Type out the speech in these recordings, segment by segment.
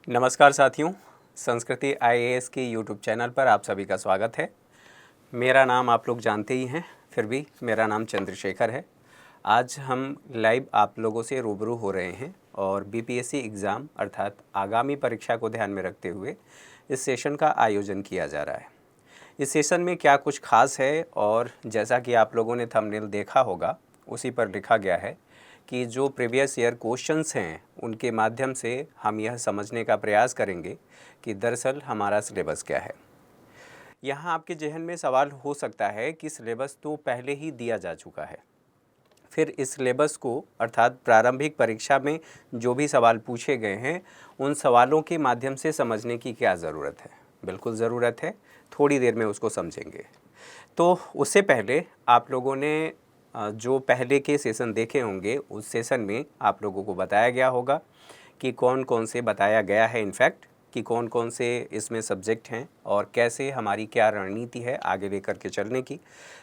नमस्कार साथियों, संस्कृति आईएएस के यूट्यूब चैनल पर आप सभी का स्वागत है। मेरा नाम आप लोग जानते ही हैं, फिर भी मेरा नाम चंद्रशेखर है। आज हम लाइव आप लोगों से रूबरू हो रहे हैं और बीपीएससी एग्ज़ाम अर्थात आगामी परीक्षा को ध्यान में रखते हुए इस सेशन का आयोजन किया जा रहा है। इस सेशन में क्या कुछ खास है और जैसा कि आप लोगों ने थंबनेल देखा होगा उसी पर लिखा गया है कि जो प्रीवियस ईयर क्वेश्चंस हैं उनके माध्यम से हम यह समझने का प्रयास करेंगे कि दरअसल हमारा सिलेबस क्या है। यहाँ आपके जहन में सवाल हो सकता है कि सिलेबस तो पहले ही दिया जा चुका है, फिर इस सिलेबस को अर्थात प्रारंभिक परीक्षा में जो भी सवाल पूछे गए हैं उन सवालों के माध्यम से समझने की क्या ज़रूरत है। बिल्कुल ज़रूरत है, थोड़ी देर में उसको समझेंगे। तो उससे पहले आप लोगों ने जो पहले के सेशन देखे होंगे उस सेशन में आप लोगों को बताया गया होगा कि कौन कौन से बताया गया है इनफैक्ट कि कौन कौन से इसमें सब्जेक्ट हैं और कैसे हमारी क्या रणनीति है आगे लेकर के चलने की।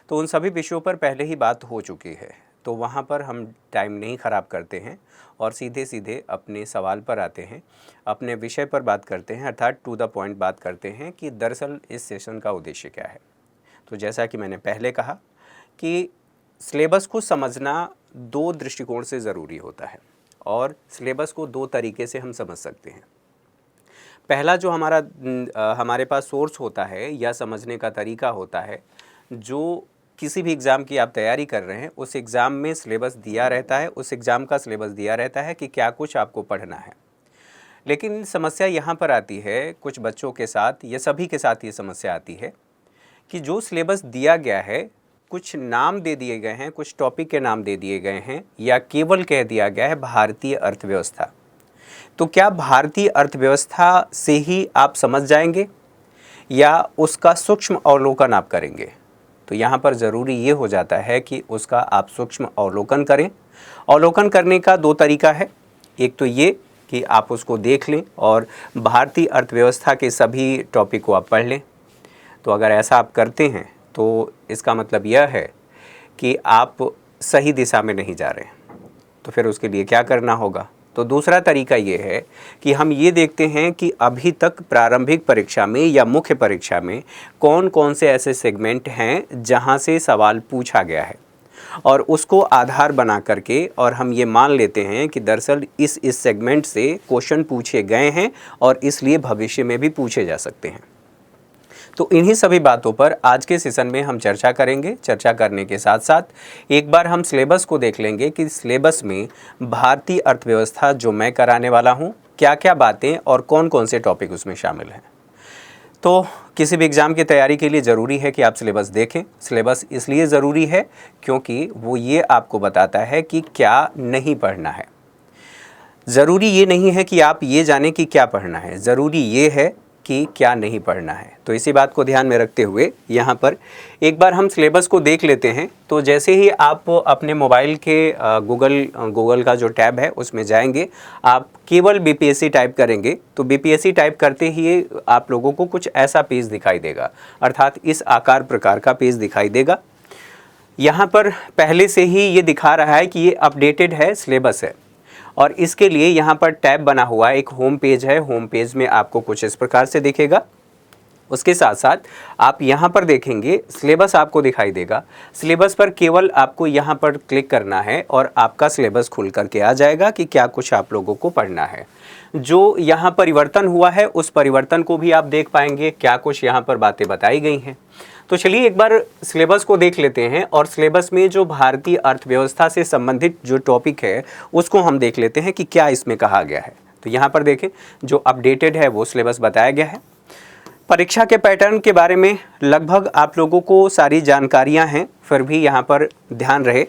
तो उन सभी विषयों पर पहले ही बात हो चुकी है, तो वहाँ पर हम टाइम नहीं ख़राब करते हैं और सीधे सीधे अपने सवाल पर आते हैं, अपने विषय पर बात करते हैं, अर्थात टू द पॉइंट बात करते हैं कि दरअसल इस सेशन का उद्देश्य क्या है। तो जैसा कि मैंने पहले कहा कि सिलेबस को समझना दो दृष्टिकोण से ज़रूरी होता है और सिलेबस को दो तरीके से हम समझ सकते हैं। पहला जो हमारे पास सोर्स होता है या समझने का तरीका होता है, जो किसी भी एग्ज़ाम की आप तैयारी कर रहे हैं उस एग्ज़ाम में सिलेबस दिया रहता है, उस एग्ज़ाम का सिलेबस दिया रहता है कि क्या कुछ आपको पढ़ना है। लेकिन समस्या यहाँ पर आती है कुछ बच्चों के साथ, या सभी के साथ ये समस्या आती है कि जो सिलेबस दिया गया है कुछ नाम दे दिए गए हैं, कुछ टॉपिक के नाम दे दिए गए हैं या केवल कह दिया गया है भारतीय अर्थव्यवस्था। तो क्या भारतीय अर्थव्यवस्था से ही आप समझ जाएंगे या उसका सूक्ष्म अवलोकन आप करेंगे? तो यहाँ पर ज़रूरी ये हो जाता है कि उसका आप सूक्ष्म अवलोकन करें। अवलोकन करने का दो तरीका है, एक तो ये कि आप उसको देख लें और भारतीय अर्थव्यवस्था के सभी टॉपिक को आप पढ़ लें। तो अगर ऐसा आप करते हैं तो इसका मतलब यह है कि आप सही दिशा में नहीं जा रहे हैं। तो फिर उसके लिए क्या करना होगा? तो दूसरा तरीका ये है कि हम ये देखते हैं कि अभी तक प्रारंभिक परीक्षा में या मुख्य परीक्षा में कौन कौन से ऐसे सेगमेंट हैं जहां से सवाल पूछा गया है और उसको आधार बना करके और हम ये मान लेते हैं कि दरअसल इस सेगमेंट से क्वेश्चन पूछे गए हैं और इसलिए भविष्य में भी पूछे जा सकते हैं। तो इन्हीं सभी बातों पर आज के सेशन में हम चर्चा करेंगे। चर्चा करने के साथ साथ एक बार हम सिलेबस को देख लेंगे कि सिलेबस में भारतीय अर्थव्यवस्था जो मैं कराने वाला हूँ क्या क्या बातें और कौन कौन से टॉपिक उसमें शामिल हैं। तो किसी भी एग्ज़ाम की तैयारी के लिए ज़रूरी है कि आप सिलेबस देखें। सिलेबस इसलिए ज़रूरी है क्योंकि वो ये आपको बताता है कि क्या नहीं पढ़ना है। ज़रूरी ये नहीं है कि आप ये जानें कि क्या पढ़ना है, ज़रूरी ये है कि क्या नहीं पढ़ना है। तो इसी बात को ध्यान में रखते हुए यहाँ पर एक बार हम सिलेबस को देख लेते हैं। तो जैसे ही आप अपने मोबाइल के गूगल का जो टैब है उसमें जाएंगे, आप केवल बीपीएससी टाइप करेंगे तो बीपीएससी टाइप करते ही आप लोगों को कुछ ऐसा पेज दिखाई देगा, अर्थात इस आकार प्रकार का पेज दिखाई देगा। यहाँ पर पहले से ही ये दिखा रहा है कि ये अपडेटेड है, सिलेबस है और इसके लिए यहाँ पर टैब बना हुआ है, एक होम पेज है। होम पेज में आपको कुछ इस प्रकार से दिखेगा। उसके साथ साथ आप यहाँ पर देखेंगे सिलेबस आपको दिखाई देगा। सिलेबस पर केवल आपको यहाँ पर क्लिक करना है और आपका सिलेबस खुल करके आ जाएगा कि क्या कुछ आप लोगों को पढ़ना है। जो यहाँ परिवर्तन हुआ है उस परिवर्तन को भी आप देख पाएंगे, क्या कुछ यहाँ पर बातें बताई गई हैं। तो चलिए एक बार सिलेबस को देख लेते हैं और सिलेबस में जो भारतीय अर्थव्यवस्था से संबंधित जो टॉपिक है उसको हम देख लेते हैं कि क्या इसमें कहा गया है। तो यहाँ पर देखें जो अपडेटेड है वो सिलेबस बताया गया है। परीक्षा के पैटर्न के बारे में लगभग आप लोगों को सारी जानकारियाँ हैं, फिर भी यहाँ पर ध्यान रहे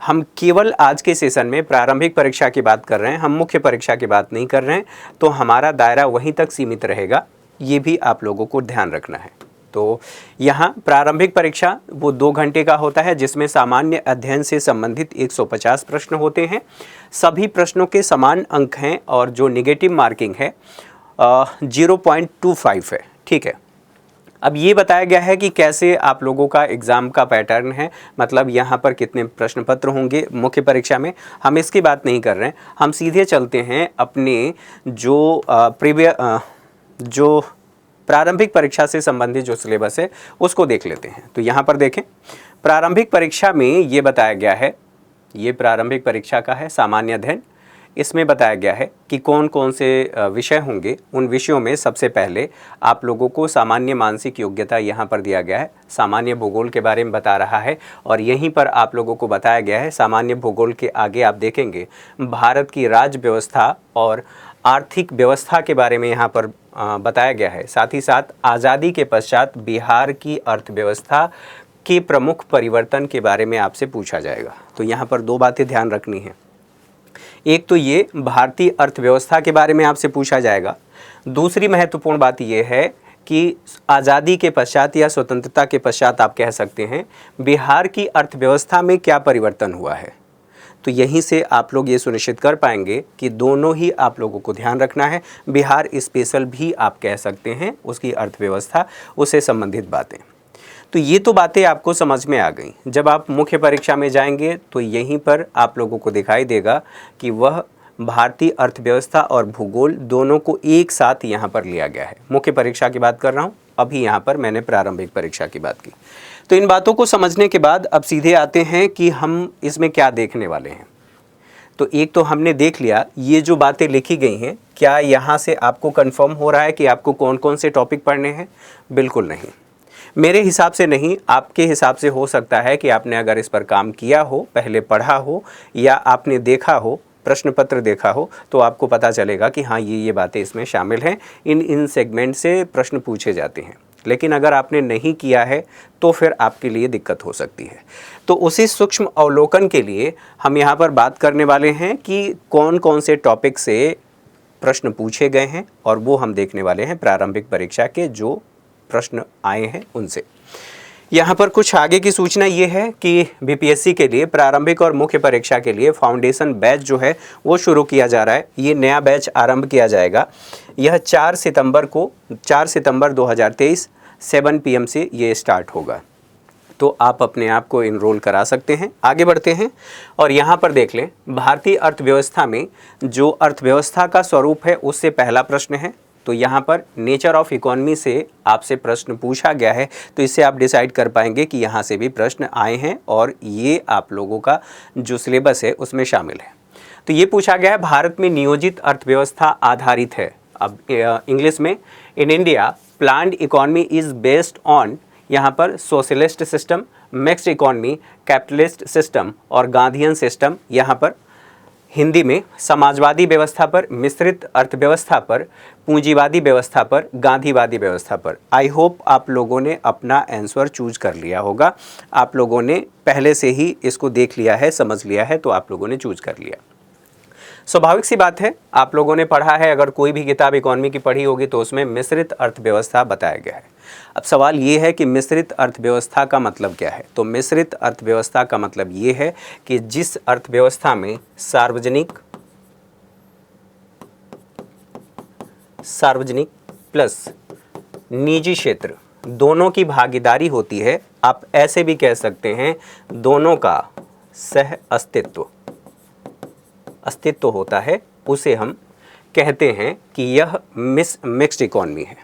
हम केवल आज के सेशन में प्रारंभिक परीक्षा की बात कर रहे हैं, हम मुख्य परीक्षा की बात नहीं कर रहे हैं। तो हमारा दायरा वहीं तक सीमित रहेगा, ये भी आप लोगों को ध्यान रखना है। तो यहाँ प्रारंभिक परीक्षा वो 2 घंटे का होता है जिसमें सामान्य अध्ययन से संबंधित 150 प्रश्न होते हैं। सभी प्रश्नों के समान अंक हैं और जो नेगेटिव मार्किंग है 0.25 है, ठीक है। अब ये बताया गया है कि कैसे आप लोगों का एग्ज़ाम का पैटर्न है, मतलब यहाँ पर कितने प्रश्न पत्र होंगे मुख्य परीक्षा में, हम इसकी बात नहीं कर रहे हैं। हम सीधे चलते हैं अपने जो जो प्रारंभिक परीक्षा से संबंधित जो सिलेबस है उसको देख लेते हैं। तो यहाँ पर देखें, प्रारंभिक परीक्षा में ये बताया गया है, ये प्रारंभिक परीक्षा का है सामान्य अध्ययन। इसमें बताया गया है कि कौन कौन से विषय होंगे। उन विषयों में सबसे पहले आप लोगों को सामान्य मानसिक योग्यता यहाँ पर दिया गया है, सामान्य भूगोल के बारे में बता रहा है। और यहीं पर आप लोगों को बताया गया है, सामान्य भूगोल के आगे आप देखेंगे भारत की राज्य व्यवस्था और आर्थिक व्यवस्था के बारे में यहाँ पर बताया गया है। साथ ही साथ आज़ादी के पश्चात बिहार की अर्थव्यवस्था के प्रमुख परिवर्तन के बारे में आपसे पूछा जाएगा। तो यहाँ पर दो बातें ध्यान रखनी है, एक तो ये भारतीय अर्थव्यवस्था के बारे में आपसे पूछा जाएगा। दूसरी महत्वपूर्ण बात यह है कि आज़ादी के पश्चात या स्वतंत्रता के पश्चात आप कह सकते हैं बिहार की अर्थव्यवस्था में क्या परिवर्तन हुआ है। तो यहीं से आप लोग ये सुनिश्चित कर पाएंगे कि दोनों ही आप लोगों को ध्यान रखना है। बिहार स्पेशल भी आप कह सकते हैं, उसकी अर्थव्यवस्था, उससे संबंधित बातें। तो ये तो बातें आपको समझ में आ गई। जब आप मुख्य परीक्षा में जाएंगे तो यहीं पर आप लोगों को दिखाई देगा कि वह भारतीय अर्थव्यवस्था और भूगोल दोनों को एक साथ यहाँ पर लिया गया है। मुख्य परीक्षा की बात कर रहा हूँ, अभी यहाँ पर मैंने प्रारंभिक परीक्षा की बात की। तो इन बातों को समझने के बाद अब सीधे आते हैं कि हम इसमें क्या देखने वाले हैं। तो एक तो हमने देख लिया ये जो बातें लिखी गई हैं, क्या यहाँ से आपको कंफर्म हो रहा है कि आपको कौन कौन से टॉपिक पढ़ने हैं? बिल्कुल नहीं, मेरे हिसाब से नहीं, आपके हिसाब से हो सकता है कि आपने अगर इस पर काम किया हो, पहले पढ़ा हो या आपने देखा हो, प्रश्न पत्र देखा हो, तो आपको पता चलेगा कि हाँ ये बातें इसमें शामिल हैं, इन सेगमेंट से प्रश्न पूछे जाते हैं। लेकिन अगर आपने नहीं किया है तो फिर आपके लिए दिक्कत हो सकती है। तो उसी सूक्ष्म अवलोकन के लिए हम यहाँ पर बात करने वाले हैं कि कौन कौन से टॉपिक से प्रश्न पूछे गए हैं, और वो हम देखने वाले हैं प्रारंभिक परीक्षा के जो प्रश्न आए हैं उनसे। यहाँ पर कुछ आगे की सूचना ये है कि बीपीएससी के लिए प्रारंभिक और मुख्य परीक्षा के लिए फाउंडेशन बैच जो है वो शुरू किया जा रहा है। ये नया बैच आरंभ किया जाएगा। यह 4 सितंबर 2023 7 PM से ये स्टार्ट होगा। तो आप अपने आप को इनरोल करा सकते हैं। आगे बढ़ते हैं और यहाँ पर देख लें, भारतीय अर्थव्यवस्था में जो अर्थव्यवस्था का स्वरूप है उससे पहला प्रश्न है। तो यहाँ पर नेचर ऑफ इकोनॉमी से आपसे प्रश्न पूछा गया है, तो इससे आप डिसाइड कर पाएंगे कि यहाँ से भी प्रश्न आए हैं और ये आप लोगों का जो सिलेबस है उसमें शामिल है। तो ये पूछा गया है भारत में नियोजित अर्थव्यवस्था आधारित है। अब इंग्लिश में, in India planned economy is based on, यहाँ पर socialist system, mixed economy, capitalist system और गांधीयन सिस्टम। यहाँ पर हिंदी में समाजवादी व्यवस्था पर, मिश्रित अर्थव्यवस्था पर, पूंजीवादी व्यवस्था पर, गांधीवादी व्यवस्था पर। आई होप आप लोगों ने अपना आंसर चूज कर लिया होगा। आप लोगों ने पहले से ही इसको देख लिया है, समझ लिया है, तो आप लोगों ने चूज कर लिया। स्वाभाविक सी बात है, आप लोगों ने पढ़ा है, अगर कोई भी किताब इकोनॉमी की पढ़ी होगी तो उसमें मिश्रित अर्थव्यवस्था बताया गया है। अब सवाल ये है कि मिश्रित अर्थव्यवस्था का मतलब क्या है? तो मिश्रित अर्थव्यवस्था का मतलब ये है कि जिस अर्थव्यवस्था में सार्वजनिक प्लस निजी क्षेत्र दोनों की भागीदारी होती है। आप ऐसे भी कह सकते हैं दोनों का सह अस्तित्व होता है, उसे हम कहते हैं कि यह मिक्स्ड इकोनॉमी है।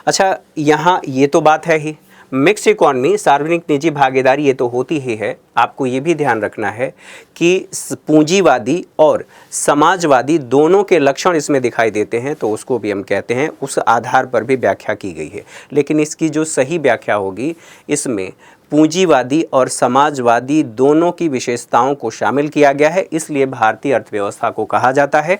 अच्छा, यहाँ ये तो बात है ही, मिक्स्ड इकोनॉमी, सार्वजनिक निजी भागीदारी ये तो होती ही है। आपको ये भी ध्यान रखना है कि पूंजीवादी और समाजवादी दोनों के लक्षण इसमें दिखाई देते हैं, तो उसको भी हम कहते हैं, उस आधार पर भी व्याख्या की गई है। लेकिन इसकी जो सही व्याख्या होगी, इसमें पूंजीवादी और समाजवादी दोनों की विशेषताओं को शामिल किया गया है। इसलिए भारतीय अर्थव्यवस्था को कहा जाता है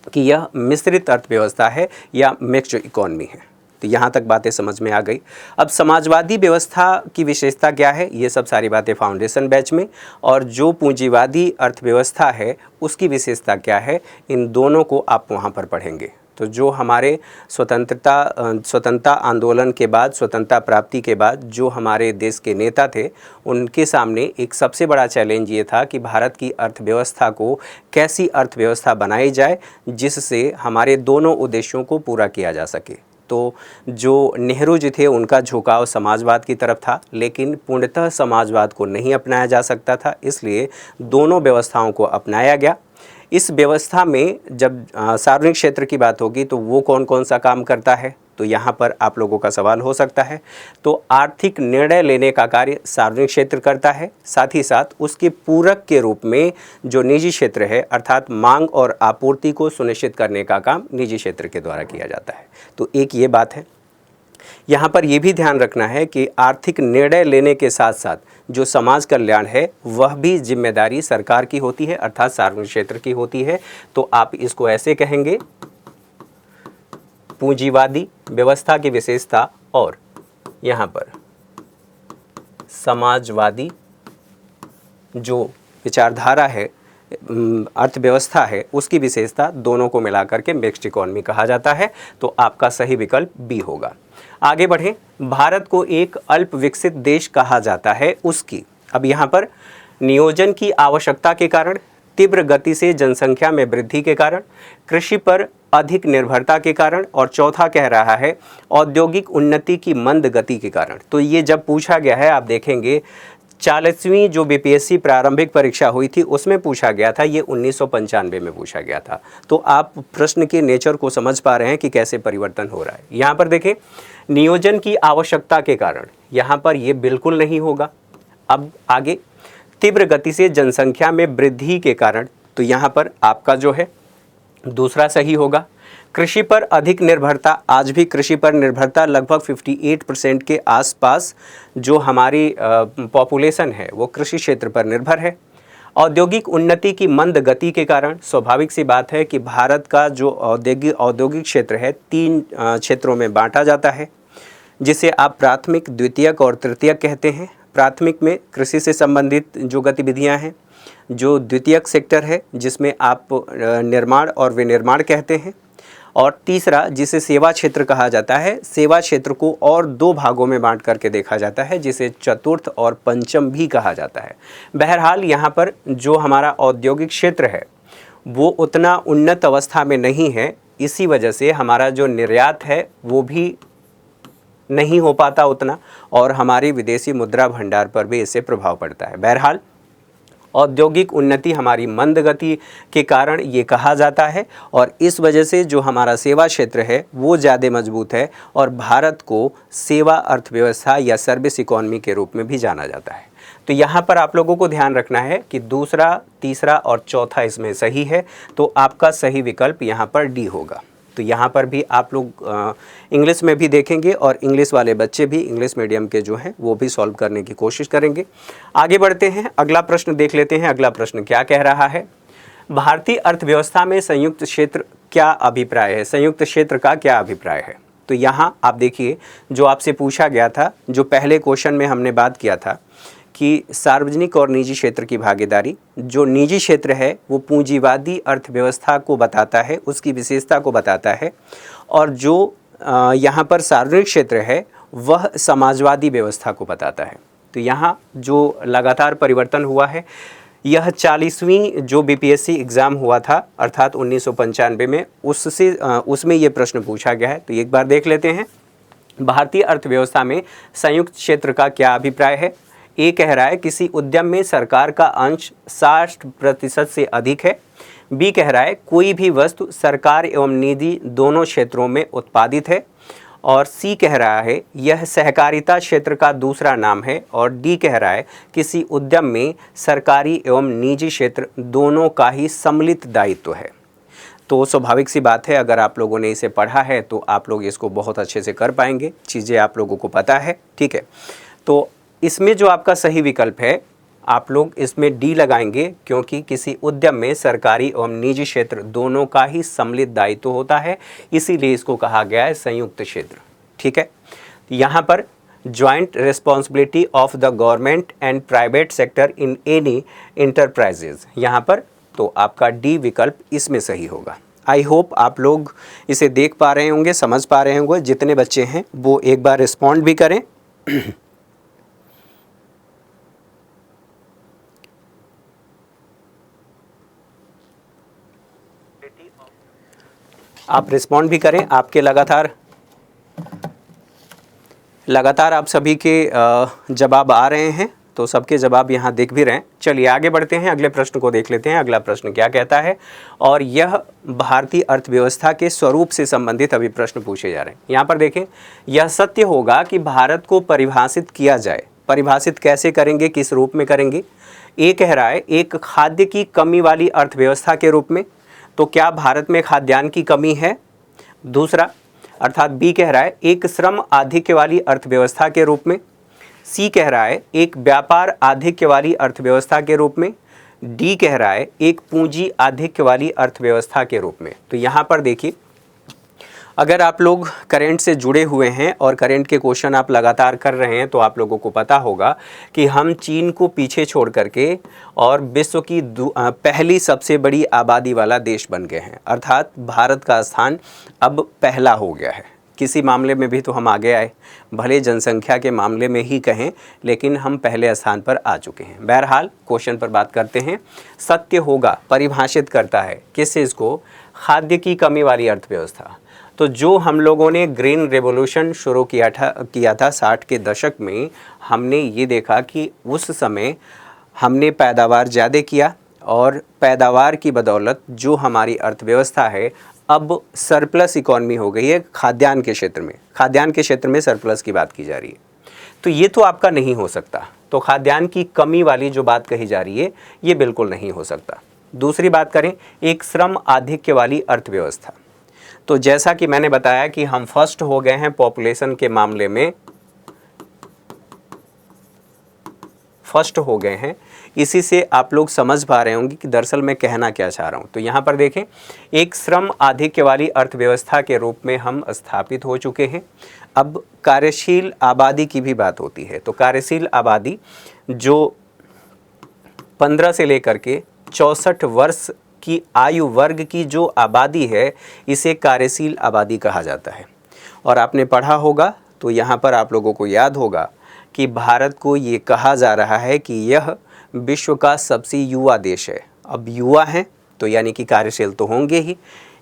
कि यह मिश्रित अर्थव्यवस्था है या मिक्स्ड इकोनॉमी है। तो यहाँ तक बातें समझ में आ गई। अब समाजवादी व्यवस्था की विशेषता क्या है, ये सब सारी बातें फाउंडेशन बैच में, और जो पूंजीवादी अर्थव्यवस्था है उसकी विशेषता क्या है, इन दोनों को आप वहाँ पर पढ़ेंगे। तो जो हमारे स्वतंत्रता आंदोलन के बाद, स्वतंत्रता प्राप्ति के बाद जो हमारे देश के नेता थे, उनके सामने एक सबसे बड़ा चैलेंज ये था कि भारत की अर्थव्यवस्था को कैसी अर्थव्यवस्था बनाई जाए जिससे हमारे दोनों उद्देश्यों को पूरा किया जा सके। तो जो नेहरू जी थे उनका झुकाव समाजवाद की तरफ था, लेकिन पूर्णतः समाजवाद को नहीं अपनाया जा सकता था, इसलिए दोनों व्यवस्थाओं को अपनाया गया। इस व्यवस्था में जब सार्वजनिक क्षेत्र की बात होगी तो वो कौन कौन सा काम करता है, तो यहाँ पर आप लोगों का सवाल हो सकता है। तो आर्थिक निर्णय लेने का कार्य सार्वजनिक क्षेत्र करता है, साथ ही साथ उसके पूरक के रूप में जो निजी क्षेत्र है अर्थात मांग और आपूर्ति को सुनिश्चित करने का काम निजी क्षेत्र के द्वारा किया जाता है। तो एक ये बात है। यहाँ पर यह भी ध्यान रखना है कि आर्थिक निर्णय लेने के साथ साथ जो समाज कल्याण है वह भी जिम्मेदारी सरकार की होती है अर्थात सार्वजनिक क्षेत्र की होती है। तो आप इसको ऐसे कहेंगे, पूंजीवादी व्यवस्था की विशेषता और यहाँ पर समाजवादी जो विचारधारा है, अर्थव्यवस्था है, उसकी विशेषता, दोनों को मिलाकर के मिक्स्ड इकोनॉमी कहा जाता है। तो आपका सही विकल्प बी होगा। आगे बढ़ें। भारत को एक अल्प विकसित देश कहा जाता है उसकी, अब यहाँ पर नियोजन की आवश्यकता के कारण, तीव्र गति से जनसंख्या में वृद्धि के कारण, कृषि पर अधिक निर्भरता के कारण, और चौथा कह रहा है औद्योगिक उन्नति की मंद गति के कारण। तो ये जब पूछा गया है, आप देखेंगे 40वीं जो बीपीएससी प्रारंभिक परीक्षा हुई थी उसमें पूछा गया था, ये 1995 में पूछा गया था। तो आप प्रश्न के नेचर को समझ पा रहे हैं कि कैसे परिवर्तन हो रहा है। यहाँ पर देखें, नियोजन की आवश्यकता के कारण, यहाँ पर ये बिल्कुल नहीं होगा। अब आगे, तीव्र गति से जनसंख्या में वृद्धि के कारण, तो यहाँ पर आपका जो है दूसरा सही होगा। कृषि पर अधिक निर्भरता, आज भी कृषि पर निर्भरता लगभग 58% के आसपास जो हमारी पॉपुलेशन है वो कृषि क्षेत्र पर निर्भर है। औद्योगिक उन्नति की मंद गति के कारण, स्वाभाविक सी बात है कि भारत का जो औद्योगिक क्षेत्र है 3 क्षेत्रों में बांटा जाता है, जिसे आप प्राथमिक, द्वितीयक और तृतीयक कहते हैं। प्राथमिक में कृषि से संबंधित जो गतिविधियां हैं, जो द्वितीयक सेक्टर है जिसमें आप निर्माण और विनिर्माण कहते हैं, और तीसरा जिसे सेवा क्षेत्र कहा जाता है, सेवा क्षेत्र को और 2 भागों में बांट करके देखा जाता है जिसे चतुर्थ और पंचम भी कहा जाता है। बहरहाल यहाँ पर जो हमारा औद्योगिक क्षेत्र है वो उतना उन्नत अवस्था में नहीं है, इसी वजह से हमारा जो निर्यात है वो भी नहीं हो पाता उतना, और हमारी विदेशी मुद्रा भंडार पर भी इससे प्रभाव पड़ता है। बहरहाल औद्योगिक उन्नति हमारी मंद गति के कारण ये कहा जाता है, और इस वजह से जो हमारा सेवा क्षेत्र है वो ज़्यादा मजबूत है, और भारत को सेवा अर्थव्यवस्था या सर्विस इकोनॉमी के रूप में भी जाना जाता है। तो यहाँ पर आप लोगों को ध्यान रखना है कि दूसरा, तीसरा और चौथा इसमें सही है। तो आपका सही विकल्प यहाँ पर डी होगा। तो यहाँ पर भी आप लोग इंग्लिश में भी देखेंगे, और इंग्लिश वाले बच्चे भी, इंग्लिश मीडियम के जो हैं वो भी सॉल्व करने की कोशिश करेंगे। आगे बढ़ते हैं, अगला प्रश्न देख लेते हैं। अगला प्रश्न क्या कह रहा है, भारतीय अर्थव्यवस्था में संयुक्त क्षेत्र क्या अभिप्राय है, संयुक्त क्षेत्र का क्या अभिप्राय है। तो यहाँ आप देखिए, जो आपसे पूछा गया था, जो पहले क्वेश्चन में हमने बात किया था कि सार्वजनिक और निजी क्षेत्र की भागीदारी, जो निजी क्षेत्र है वो पूंजीवादी अर्थव्यवस्था को बताता है, उसकी विशेषता को बताता है, और जो यहाँ पर सार्वजनिक क्षेत्र है वह समाजवादी व्यवस्था को बताता है। तो यहाँ जो लगातार परिवर्तन हुआ है, यह 40वीं जो बीपीएससी एग्ज़ाम हुआ था अर्थात 1995 में, उसमें ये प्रश्न पूछा गया है। तो एक बार देख लेते हैं, भारतीय अर्थव्यवस्था में संयुक्त क्षेत्र का क्या अभिप्राय है। ए कह रहा है किसी उद्यम में सरकार का अंश 60% से अधिक है। बी कह रहा है कोई भी वस्तु सरकार एवं निजी दोनों क्षेत्रों में उत्पादित है। और सी कह रहा है यह सहकारिता क्षेत्र का दूसरा नाम है। और डी कह रहा है किसी उद्यम में सरकारी एवं निजी क्षेत्र दोनों का ही सम्मिलित दायित्व है। तो स्वाभाविक सी बात है, अगर आप लोगों ने इसे पढ़ा है तो आप लोग इसको बहुत अच्छे से कर पाएंगे, चीज़ें आप लोगों को पता है, ठीक है। तो इसमें जो आपका सही विकल्प है, आप लोग इसमें डी लगाएंगे, क्योंकि किसी उद्यम में सरकारी एवं निजी क्षेत्र दोनों का ही सम्मिलित दायित्व होता है, इसीलिए इसको कहा गया है संयुक्त क्षेत्र, ठीक है। यहाँ पर joint responsibility of the government and private sector in any enterprises, यहाँ पर तो आपका डी विकल्प इसमें सही होगा। आई होप आप लोग इसे देख पा रहे होंगे, समझ पा रहे होंगे। जितने बच्चे हैं वो एक बार रिस्पॉन्ड भी करें। आप रिस्पॉन्ड भी करें, आपके लगातार लगातार आप सभी के जवाब आ रहे हैं, तो सबके जवाब यहाँ दिख भी रहे हैं। चलिए आगे बढ़ते हैं, अगले प्रश्न को देख लेते हैं। अगला प्रश्न क्या कहता है, और यह भारतीय अर्थव्यवस्था के स्वरूप से संबंधित अभी प्रश्न पूछे जा रहे हैं। यहाँ पर देखें, यह सत्य होगा कि भारत को परिभाषित किया जाए। परिभाषित कैसे करेंगे, किस रूप में करेंगे? ए कह रहा है एक खाद्य की कमी वाली अर्थव्यवस्था के रूप में। तो क्या भारत में खाद्यान्न की कमी है? दूसरा अर्थात बी कह रहा है एक श्रम आधिक्य वाली अर्थव्यवस्था के रूप में। सी कह रहा है एक व्यापार आधिक्य वाली अर्थव्यवस्था के रूप में। डी कह रहा है एक पूंजी आधिक्य वाली अर्थव्यवस्था के रूप में। तो यहाँ पर देखिए, अगर आप लोग करंट से जुड़े हुए हैं और करंट के क्वेश्चन आप लगातार कर रहे हैं, तो आप लोगों को पता होगा कि हम चीन को पीछे छोड़ करके और विश्व की पहली सबसे बड़ी आबादी वाला देश बन गए हैं। अर्थात भारत का स्थान अब पहला हो गया है। किसी मामले में भी तो हम आगे आए, भले जनसंख्या के मामले में ही कहें, लेकिन हम पहले स्थान पर आ चुके हैं। बहरहाल क्वेश्चन पर बात करते हैं। सत्य होगा परिभाषित करता है किस चीज़ को? खाद्य की कमी वाली अर्थव्यवस्था। तो जो हम लोगों ने ग्रीन रेवोल्यूशन शुरू किया था 60 के दशक में, हमने ये देखा कि उस समय हमने पैदावार ज़्यादा किया और पैदावार की बदौलत जो हमारी अर्थव्यवस्था है अब सरप्लस इकॉनमी हो गई है खाद्यान्न के क्षेत्र में। खाद्यान्न के क्षेत्र में सरप्लस की बात की जा रही है। तो ये तो आपका नहीं हो सकता। तो खाद्यान्न की कमी वाली जो बात कही जा रही है ये बिल्कुल नहीं हो सकता। दूसरी बात करें, एक श्रम आधिक्य वाली अर्थव्यवस्था। तो जैसा कि मैंने बताया कि हम फर्स्ट हो गए हैं पॉपुलेशन के मामले में, फर्स्ट हो गए हैं। इसी से आप लोग समझ पा रहे होंगे कि दरअसल मैं कहना क्या चाह रहा हूँ। तो यहाँ पर देखें, एक श्रम आधिक्य वाली अर्थव्यवस्था के रूप में हम स्थापित हो चुके हैं। अब कार्यशील आबादी की भी बात होती है। तो कार्यशील आबादी जो 15 से लेकर के 64 वर्ष की आयु वर्ग की जो आबादी है, इसे कार्यशील आबादी कहा जाता है। और आपने पढ़ा होगा, तो यहाँ पर आप लोगों को याद होगा कि भारत को ये कहा जा रहा है कि यह विश्व का सबसे युवा देश है। अब युवा हैं तो यानी कि कार्यशील तो होंगे ही।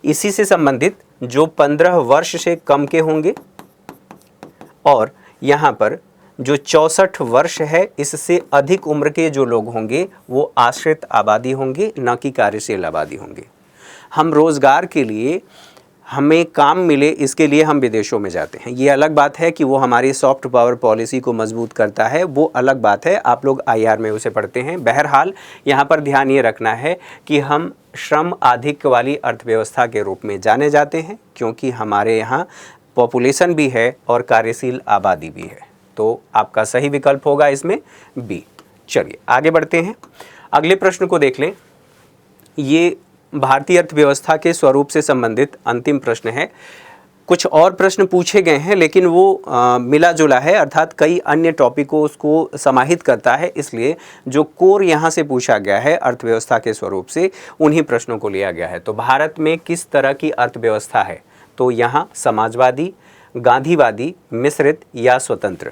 इसी से संबंधित जो 15 वर्ष से कम के होंगे, और यहाँ पर जो 64 वर्ष है इससे अधिक उम्र के जो लोग होंगे वो आश्रित आबादी होंगे, न कि कार्यशील आबादी होंगे। हम रोज़गार के लिए, हमें काम मिले इसके लिए हम विदेशों में जाते हैं। ये अलग बात है कि वो हमारी सॉफ्ट पावर पॉलिसी को मजबूत करता है, वो अलग बात है। आप लोग आईआर में उसे पढ़ते हैं। बहरहाल यहाँ पर ध्यान ये रखना है कि हम श्रम आधिक्य वाली अर्थव्यवस्था के रूप में जाने जाते हैं, क्योंकि हमारे यहाँ पॉपुलेशन भी है और कार्यशील आबादी भी है। तो आपका सही विकल्प होगा इसमें बी। चलिए आगे बढ़ते हैं, अगले प्रश्न को देख लें। ये भारतीय अर्थव्यवस्था के स्वरूप से संबंधित अंतिम प्रश्न है। कुछ और प्रश्न पूछे गए हैं लेकिन वो मिला जुला है, अर्थात कई अन्य टॉपिकों उसको समाहित करता है। इसलिए जो कोर यहाँ से पूछा गया है अर्थव्यवस्था के स्वरूप से, उन्हीं प्रश्नों को लिया गया है। तो भारत में किस तरह की अर्थव्यवस्था है? तो यहाँ समाजवादी, गांधीवादी, मिश्रित या स्वतंत्र।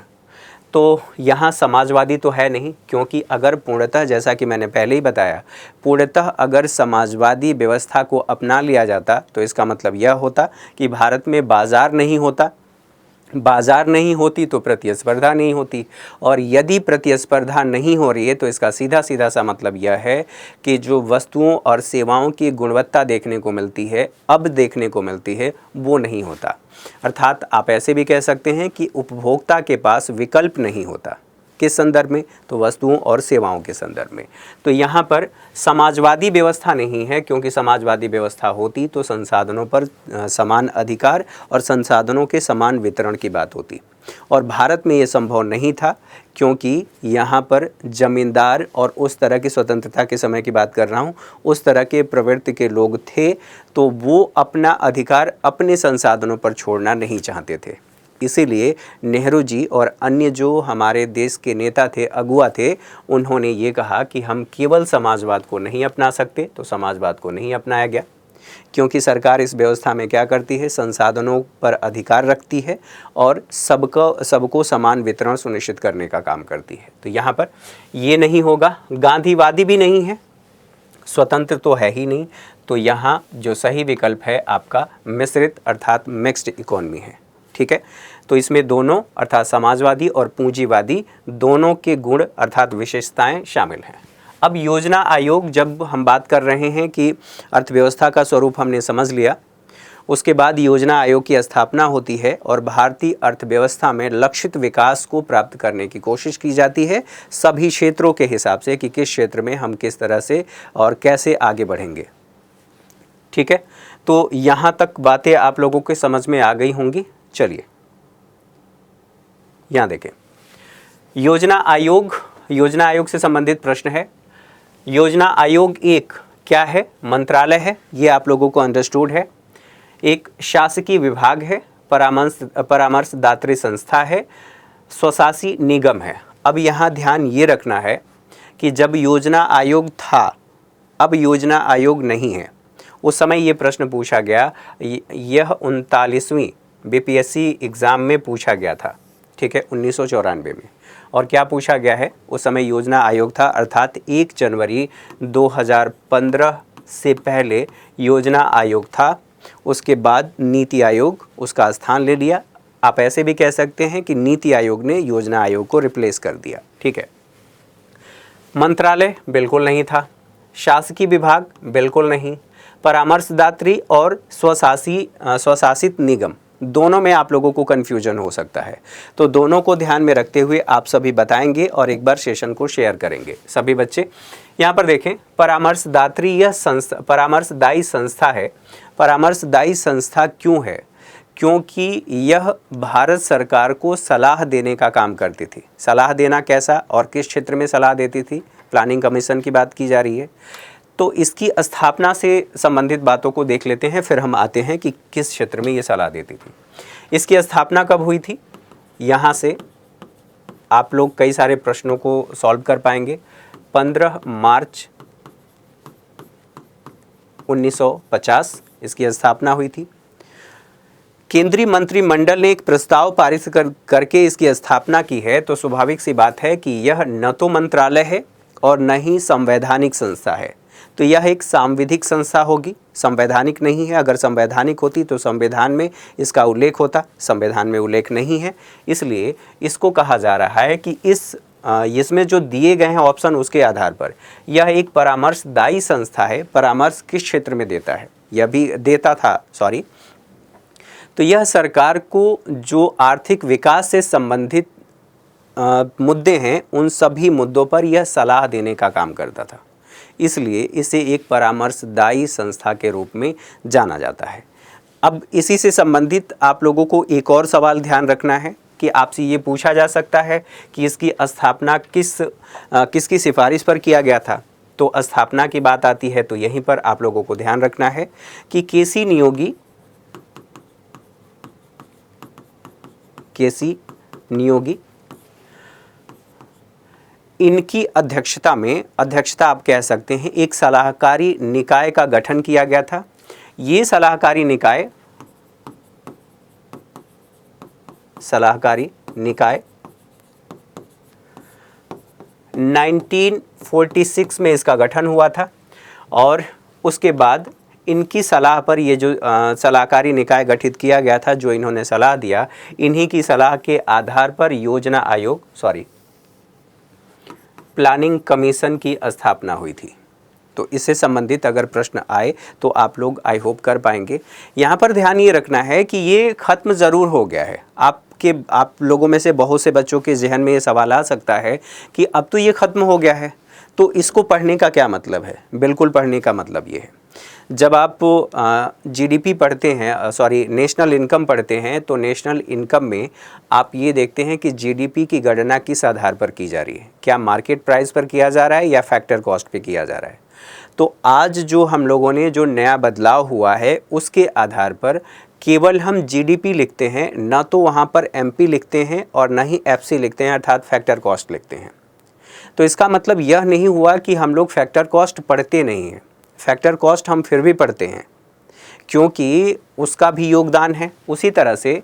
तो यहाँ समाजवादी तो है नहीं, क्योंकि अगर पूर्णतः, जैसा कि मैंने पहले ही बताया, पूर्णतः अगर समाजवादी व्यवस्था को अपना लिया जाता तो इसका मतलब यह होता कि भारत में बाज़ार नहीं होता। बाज़ार नहीं होती तो प्रतिस्पर्धा नहीं होती, और यदि प्रतिस्पर्धा नहीं हो रही है तो इसका सीधा सीधा सा मतलब यह है कि जो वस्तुओं और सेवाओं की गुणवत्ता देखने को मिलती है, अब देखने को मिलती है, वो नहीं होता। अर्थात आप ऐसे भी कह सकते हैं कि उपभोक्ता के पास विकल्प नहीं होता। किस संदर्भ में? तो वस्तुओं और सेवाओं के संदर्भ में। तो यहाँ पर समाजवादी व्यवस्था नहीं है, क्योंकि समाजवादी व्यवस्था होती तो संसाधनों पर समान अधिकार और संसाधनों के समान वितरण की बात होती, और भारत में ये संभव नहीं था, क्योंकि यहाँ पर जमींदार, और उस तरह की स्वतंत्रता के समय की बात कर रहा हूँ, उस तरह के प्रवृत्ति के लोग थे, तो वो अपना अधिकार अपने संसाधनों पर छोड़ना नहीं चाहते थे। इसीलिए नेहरू जी और अन्य जो हमारे देश के नेता थे, अगुआ थे, उन्होंने ये कहा कि हम केवल समाजवाद को नहीं अपना सकते। तो समाजवाद को नहीं अपनाया गया, क्योंकि सरकार इस व्यवस्था में क्या करती है, संसाधनों पर अधिकार रखती है और सबको समान वितरण सुनिश्चित करने का काम करती है। तो यहाँ पर ये नहीं होगा। गांधीवादी भी नहीं है, स्वतंत्र तो है ही नहीं। तो यहाँ जो सही विकल्प है आपका मिश्रित अर्थात मिक्स्ड इकोनॉमी है। ठीक है। तो इसमें दोनों अर्थात समाजवादी और पूंजीवादी दोनों के गुण अर्थात विशेषताएं शामिल हैं। अब योजना आयोग, जब हम बात कर रहे हैं कि अर्थव्यवस्था का स्वरूप हमने समझ लिया, उसके बाद योजना आयोग की स्थापना होती है और भारतीय अर्थव्यवस्था में लक्षित विकास को प्राप्त करने की कोशिश की जाती है सभी क्षेत्रों के हिसाब से कि किस क्षेत्र में हम किस तरह से और कैसे आगे बढ़ेंगे। ठीक है, तो यहाँ तक बातें आप लोगों के समझ में आ गई होंगी। चलिए यहाँ देखें, योजना आयोग से संबंधित प्रश्न है। योजना आयोग एक क्या है? मंत्रालय है, ये आप लोगों को अंडरस्टूड है। एक शासकीय विभाग है, परामर्शदात्री संस्था है, स्वशासी निगम है। अब यहाँ ध्यान ये रखना है कि जब योजना आयोग था, अब योजना आयोग नहीं है। उस समय ये प्रश्न पूछा गया, यह 39वीं बीपीएससी एग्ज़ाम में पूछा गया था, ठीक है, 1994 में। और क्या पूछा गया है? उस समय योजना आयोग था, अर्थात 1 जनवरी 2015 से पहले योजना आयोग था। उसके बाद नीति आयोग उसका स्थान ले लिया। आप ऐसे भी कह सकते हैं कि नीति आयोग ने योजना आयोग को रिप्लेस कर दिया, ठीक है। मंत्रालय बिल्कुल नहीं था, शासकीय विभाग बिल्कुल नहीं, परामर्शदात्री और स्वशासित निगम, दोनों में आप लोगों को कन्फ्यूजन हो सकता है। तो दोनों को ध्यान में रखते हुए आप सभी बताएंगे और एक बार सेशन को शेयर करेंगे सभी बच्चे। यहाँ पर देखें, परामर्शदात्री यह संस्था परामर्शदायी संस्था है। परामर्शदायी संस्था क्यों है? क्योंकि यह भारत सरकार को सलाह देने का काम करती थी। सलाह देना कैसा और किस क्षेत्र में सलाह देती थी? प्लानिंग कमीशन की बात की जा रही है। तो इसकी स्थापना से संबंधित बातों को देख लेते हैं, फिर हम आते हैं कि किस क्षेत्र में ये सलाह देती थी। इसकी स्थापना कब हुई थी? यहाँ से आप लोग कई सारे प्रश्नों को सॉल्व कर पाएंगे। 15 मार्च 1950 इसकी स्थापना हुई थी। केंद्रीय मंत्रिमंडल ने एक प्रस्ताव पारित करके इसकी स्थापना की है। तो स्वाभाविक सी बात है कि यह न तो मंत्रालय है और न ही संवैधानिक संस्था है। तो यह एक सांविधिक संस्था होगी, संवैधानिक नहीं है। अगर संवैधानिक होती तो संविधान में इसका उल्लेख होता, संविधान में उल्लेख नहीं है, इसलिए इसको कहा जा रहा है कि इसमें जो दिए गए हैं ऑप्शन, उसके आधार पर यह एक परामर्शदायी संस्था है। परामर्श किस क्षेत्र में देता है? यह भी देता था, सॉरी। तो यह सरकार को जो आर्थिक विकास से संबंधित मुद्दे हैं, उन सभी मुद्दों पर यह सलाह देने का काम करता था। इसलिए इसे एक परामर्शदायी संस्था के रूप में जाना जाता है। अब इसी से संबंधित आप लोगों को एक और सवाल ध्यान रखना है कि आपसे ये पूछा जा सकता है कि इसकी स्थापना किसकी सिफारिश पर किया गया था। तो स्थापना की बात आती है तो यहीं पर आप लोगों को ध्यान रखना है कि केसी नियोगी इनकी अध्यक्षता आप कह सकते हैं, एक सलाहकारी निकाय का गठन किया गया था। ये सलाहकारी निकाय 1946 में इसका गठन हुआ था। और उसके बाद इनकी सलाह पर ये जो सलाहकारी निकाय गठित किया गया था, जो इन्होंने सलाह दिया, इन्हीं की सलाह के आधार पर योजना आयोग प्लानिंग कमीशन की स्थापना हुई थी। तो इससे संबंधित अगर प्रश्न आए तो आप लोग आई होप कर पाएंगे। यहाँ पर ध्यान ये रखना है कि ये ख़त्म ज़रूर हो गया है। आप लोगों में से बहुत से बच्चों के जहन में ये सवाल आ सकता है कि अब तो ये ख़त्म हो गया है, तो इसको पढ़ने का क्या मतलब है? बिल्कुल पढ़ने का मतलब ये है, जब आप जीडीपी पढ़ते हैं, सॉरी नेशनल इनकम पढ़ते हैं, तो नेशनल इनकम में आप ये देखते हैं कि जीडीपी की गणना किस आधार पर की जा रही है। क्या मार्केट प्राइस पर किया जा रहा है या फैक्टर कॉस्ट पे किया जा रहा है? तो आज जो हम लोगों ने जो नया बदलाव हुआ है, उसके आधार पर केवल हम जीडीपी लिखते हैं, ना तो वहाँ पर एमपी लिखते हैं और ना ही एफसी लिखते हैं, अर्थात फैक्टर कॉस्ट लिखते हैं। तो इसका मतलब यह नहीं हुआ कि हम लोग फैक्टर कॉस्ट पढ़ते नहीं हैं। फैक्टर कॉस्ट हम फिर भी पढ़ते हैं क्योंकि उसका भी योगदान है। उसी तरह से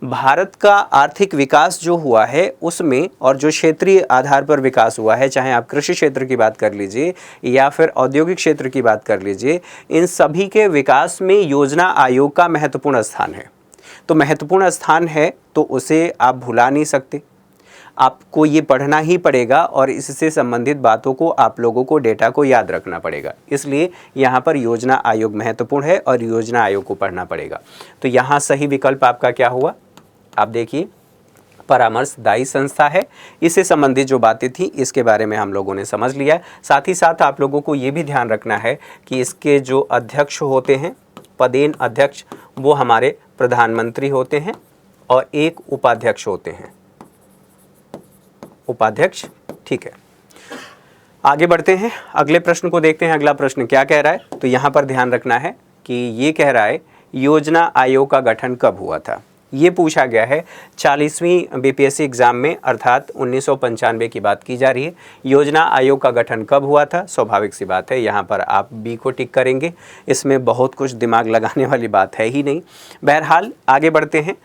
भारत का आर्थिक विकास जो हुआ है उसमें, और जो क्षेत्रीय आधार पर विकास हुआ है, चाहे आप कृषि क्षेत्र की बात कर लीजिए या फिर औद्योगिक क्षेत्र की बात कर लीजिए, इन सभी के विकास में योजना आयोग का महत्वपूर्ण स्थान है। तो महत्वपूर्ण स्थान है तो उसे आप भुला नहीं सकते, आपको ये पढ़ना ही पड़ेगा और इससे संबंधित बातों को आप लोगों को डेटा को याद रखना पड़ेगा। इसलिए यहाँ पर योजना आयोग महत्वपूर्ण है और योजना आयोग को पढ़ना पड़ेगा। तो यहाँ सही विकल्प आपका क्या हुआ, आप देखिए परामर्शदायी संस्था है। इससे संबंधित जो बातें थी इसके बारे में हम लोगों ने समझ लिया। साथ ही साथ आप लोगों को ये भी ध्यान रखना है कि इसके जो अध्यक्ष होते हैं, पदेन अध्यक्ष, वो हमारे प्रधानमंत्री होते हैं और एक उपाध्यक्ष होते हैं, उपाध्यक्ष। ठीक है, आगे बढ़ते हैं, अगले प्रश्न को देखते हैं। अगला प्रश्न क्या कह रहा है, तो यहाँ पर ध्यान रखना है कि ये कह रहा है योजना आयोग का गठन कब हुआ था। ये पूछा गया है 40वीं बीपीएससी एग्जाम में, अर्थात 1995 की बात की जा रही है। योजना आयोग का गठन कब हुआ था, स्वाभाविक सी बात है, यहाँ पर आप बी को टिक करेंगे, इसमें बहुत कुछ दिमाग लगाने वाली बात है ही नहीं। बहरहाल आगे बढ़ते हैं,